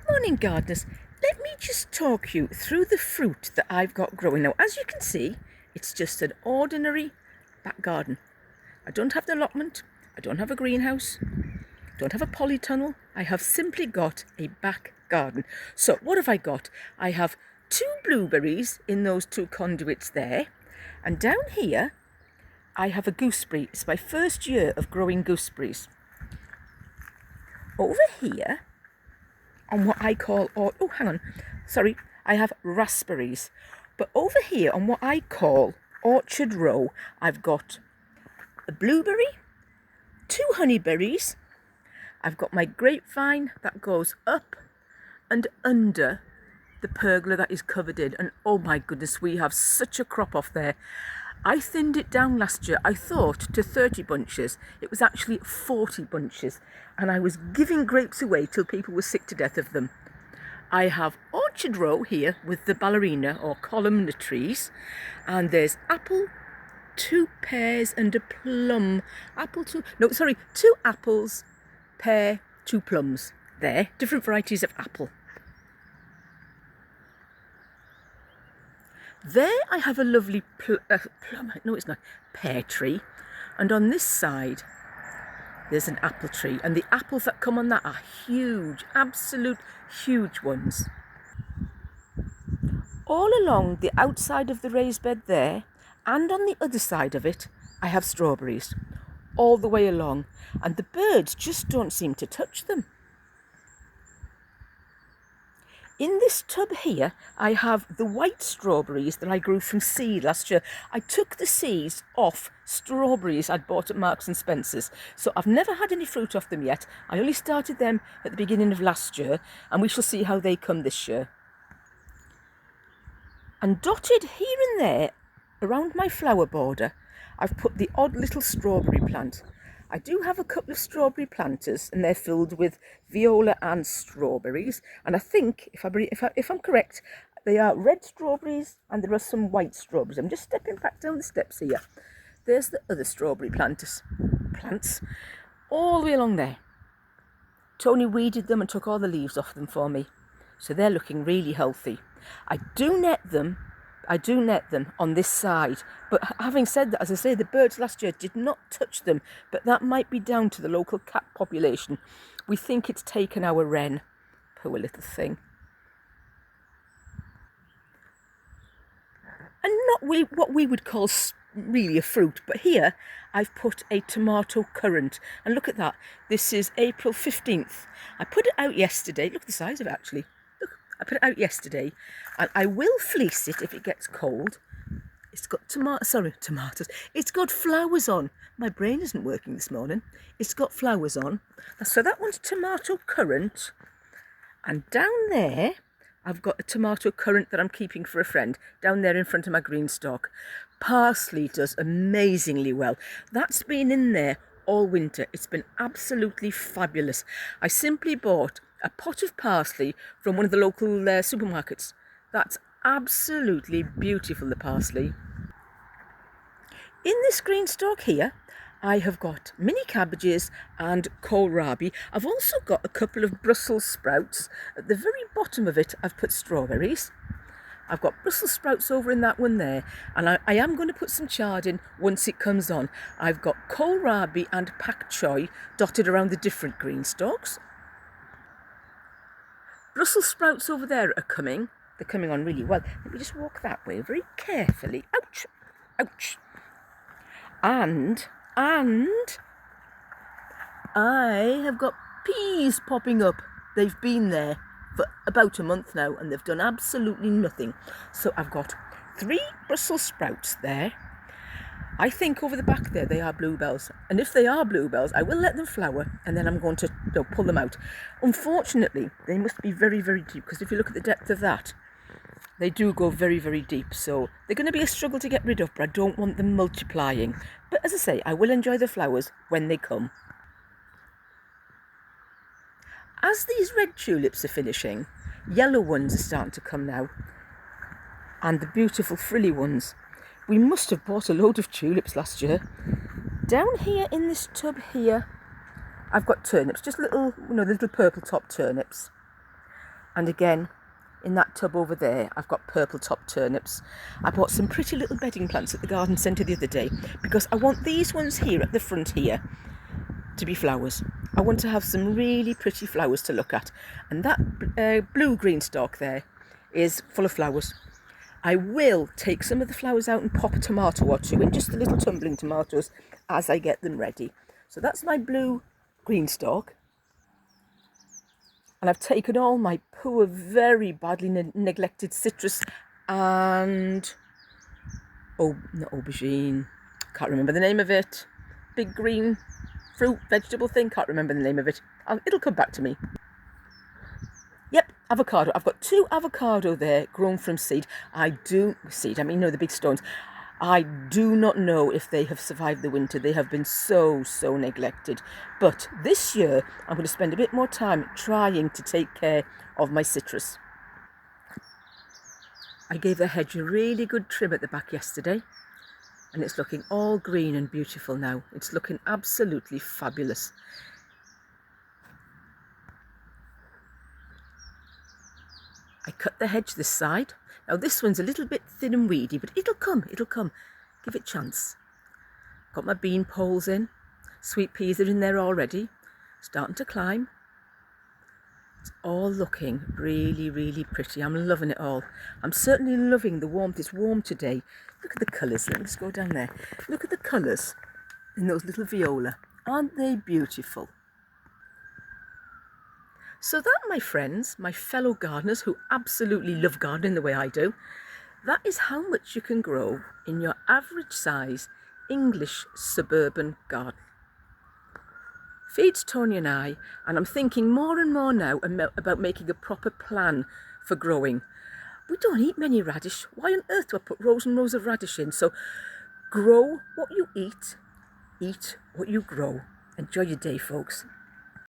Morning gardeners, let me just talk you through the fruit that I've got growing now. As you can see, it's just an ordinary back garden. I don't have an allotment, I don't have a greenhouse, don't have a polytunnel, I have simply got a back garden. So what have I got? I have 2 blueberries in those 2 conduits there, and down here I have a gooseberry. It's my first year of growing gooseberries. Over here on what I call, I have raspberries. But over here on what I call orchard row, I've got a blueberry, 2 honeyberries, I've got my grapevine that goes up and under the pergola that is covered in, and oh my goodness, we have such a crop off there. I thinned it down last year, I thought, to 30 bunches. It was actually 40 bunches, and I was giving grapes away till people were sick to death of them. I have orchard row here with the ballerina or columnar trees, and there's apple, 2 pears and a plum. 2 apples, pear, 2 plums. There, different varieties of apple. There I have a lovely pear tree, and on this side there's an apple tree, and the apples that come on that are huge, absolute huge ones. All along the outside of the raised bed there, and on the other side of it, I have strawberries all the way along, and the birds just don't seem to touch them. In this tub here, I have the white strawberries that I grew from seed last year. I took the seeds off strawberries I'd bought at Marks and Spencer's, so I've never had any fruit off them yet. I only started them at the beginning of last year, and we shall see how they come this year. And dotted here and there around my flower border, I've put the odd little strawberry plant. I do have a couple of strawberry planters, and they're filled with viola and strawberries. And I think, if I'm correct, they are red strawberries and there are some white strawberries. I'm just stepping back down the steps here. There's the other strawberry plants, all the way along there. Tony weeded them and took all the leaves off them for me. So they're looking really healthy. I do net them on this side, but having said that, as I say, the birds last year did not touch them, but that might be down to the local cat population. We think it's taken our wren. Poor little thing. And not what we would call really a fruit, but here I've put a tomato currant, and look at that. This is April 15th. I put it out yesterday. Look at the size of it, actually. I put it out yesterday, and I will fleece it if it gets cold. It's got tomatoes. It's got flowers on. My brain isn't working this morning. It's got flowers on. So that one's tomato currant. And down there, I've got a tomato currant that I'm keeping for a friend, down there in front of my green stalk. Parsley does amazingly well. That's been in there all winter. It's been absolutely fabulous. I simply bought a pot of parsley from one of the local supermarkets. That's absolutely beautiful, the parsley. In this green stalk here, I have got mini cabbages and kohlrabi. I've also got a couple of Brussels sprouts. At the very bottom of it, I've put strawberries. I've got Brussels sprouts over in that one there, and I am going to put some chard in once it comes on. I've got kohlrabi and pak choi dotted around the different green stalks. Brussels sprouts over there are coming. They're coming on really well. Let me just walk that way very carefully. Ouch! Ouch! And I have got peas popping up. They've been there for about a month now, and they've done absolutely nothing. So I've got 3 Brussels sprouts there. I think over the back there they are bluebells, and if they are bluebells, I will let them flower, and then I'm going to pull them out. Unfortunately, they must be very, very deep, because if you look at the depth of that, they do go very, very deep. So they're going to be a struggle to get rid of, but I don't want them multiplying. But as I say, I will enjoy the flowers when they come. As these red tulips are finishing, yellow ones are starting to come now, and the beautiful frilly ones. We must have bought a load of tulips last year. Down here in this tub here, I've got turnips, just little, little purple top turnips. And again, in that tub over there, I've got purple top turnips. I bought some pretty little bedding plants at the garden centre the other day because I want these ones here at the front here to be flowers. I want to have some really pretty flowers to look at. And that blue green stalk there is full of flowers. I will take some of the flowers out and pop a tomato or two in, just the little tumbling tomatoes, as I get them ready. So that's my blue green stalk. And I've taken all my poor, very badly neglected citrus and, oh, not aubergine, can't remember the name of it. Big green fruit, vegetable thing, can't remember the name of it. It'll come back to me. Yep, avocado. I've got 2 avocado there grown from seed. I mean, the big stones. I do not know if they have survived the winter. They have been so neglected. But this year, I'm going to spend a bit more time trying to take care of my citrus. I gave the hedge a really good trim at the back yesterday, and it's looking all green and beautiful now. It's looking absolutely fabulous. I cut the hedge this side. Now this one's a little bit thin and weedy, but it'll come. Give it a chance. Got my bean poles in. Sweet peas are in there already, starting to climb. It's all looking really pretty. I'm loving it all. I'm certainly loving the warmth. It's warm today. Look at the colours. Let me just go down there. Look at the colours in those little viola. Aren't they beautiful? So that, my friends, my fellow gardeners who absolutely love gardening the way I do, that is how much you can grow in your average size English suburban garden. Feeds Tony and I, and I'm thinking more and more now about making a proper plan for growing. We don't eat many radish. Why on earth do I put rows and rows of radish in? So grow what you eat what you grow. Enjoy your day, folks.